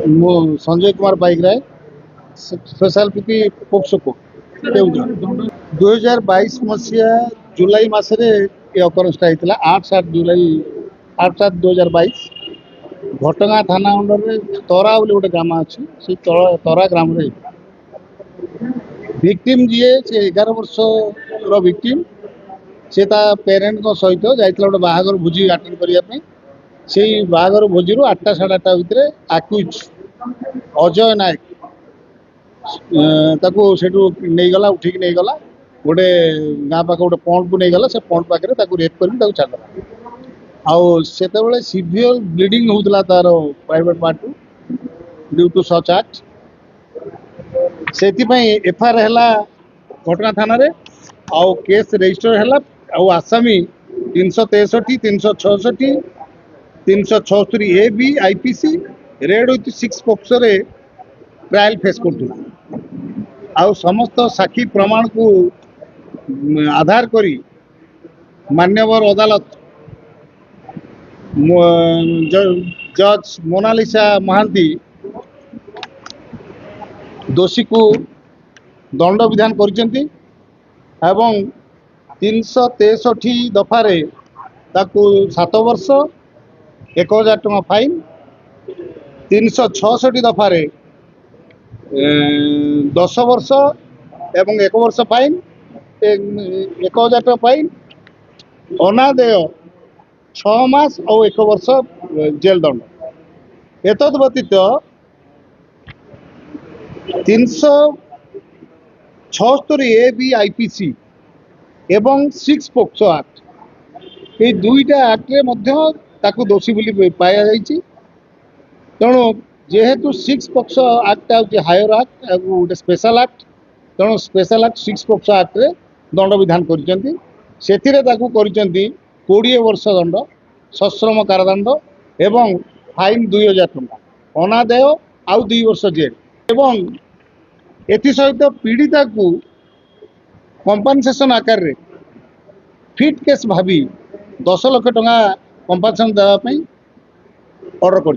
ମୁଁ Sanjay Kumar Paikaray special P P ପୋକ୍ସୋକୋ Keonjhar 2022 ମସିହା ଜୁଲାଇ ମାସରେ ଏ ଅକରେନ୍ସଟା ହେଇଥିଲା 8/7/2022 ଘଟଗାଁ ଥାନା ଅଣ୍ଡରରେ ତରା ବୋଲି ଗୋଟେ ଗ୍ରାମ ଅଛି ସେଇ ତରା ଗ୍ରାମରେ ହେଇଥିଲା। ଭିକ୍ଟିମ୍ ଯିଏ ସେ 11 ବର୍ଷର ଭିକ୍ଟିମ୍ ସେ ତା ପ୍ୟାରେଣ୍ଟଙ୍କ ସହିତ ଯାଇଥିଲା ଗୋଟେ ବାହାଘର ଭୋଜି ଆଟେଣ୍ଡ କରିବା ପାଇଁ। ସେଇ ବାହାଘର ଭୋଜିରୁ 8ଟା ସାଢ଼େ 8ଟା ଭିତରେ ଆକ୍ୟୁଜ୍ ଅଜୟ ନାୟକ ତାକୁ ସେଠୁ ନେଇଗଲା ଉଠିକି ନେଇଗଲା ଗୋଟେ ଗାଁ ପାଖ ଗୋଟେ ପଏଣ୍ଟକୁ ନେଇଗଲା। ସେ ପଏଣ୍ଟ ପାଖରେ ତାକୁ ରେପ୍ କରିକି ତାକୁ ଛାଡ଼ିଦେଲା। ଆଉ ସେତେବେଳେ ସିଭିୟର ବ୍ଲିଡିଂ ହେଉଥିଲା ତାର ପ୍ରାଇଭେଟ ପାର୍ଟରୁ ଡ୍ୟୁ ଟୁ ସଚ୍ ଆକ୍ଟ। ସେଥିପାଇଁ ଏଫଆଇଆର ହେଲା ଘଟଗାଁ ଥାନାରେ ଆଉ କେସ୍ ରେଜିଷ୍ଟର ହେଲା। ଆଉ ଆସାମୀ 363 366 376 A B IPC read with 6 पक्षरे ट्रायल फेस करथुला। आउ समस्त साक्षी प्रमाण को आधार करी मान्यवर अदालत जज मोनालिसा महांती दोषी को दंड विधान करचंती एवं 363 दफारे ताकू 7 वर्ष 1000 टका फाइन 366 दफारे 10 वर्ष एवं 1 वर्ष फाइन 1000 टका फाइन अनादेय 6 मास और 1 वर्ष जेल दंड। एतद व्यतीत 376 ए बी आईपीसी एवं 6 पोक्सो एक्ट ये दुईटा एक्ट्रे ताकू दोषी बोली पाया जाइछि। तेणु जेहेतु 6 पोक्सो एक्ट हूँ हायर एक्ट गोटे स्पेशल एक्ट तेणु स्पेशल एक्ट 6 पोक्सो एक्ट रे दंड विधान करचंती। सेथिरे ताकू करचंती 20 वर्ष दंड सश्रम कारादंड एवं फाइन 2000 टका अनादेय आउ 2 वर्ष जेल एवं एथि सहित पीड़िता को कंपनसेशन आकार रे फिट केस भावी 10 लाख टका कंपनसेशन देवाई ऑर्डर कर।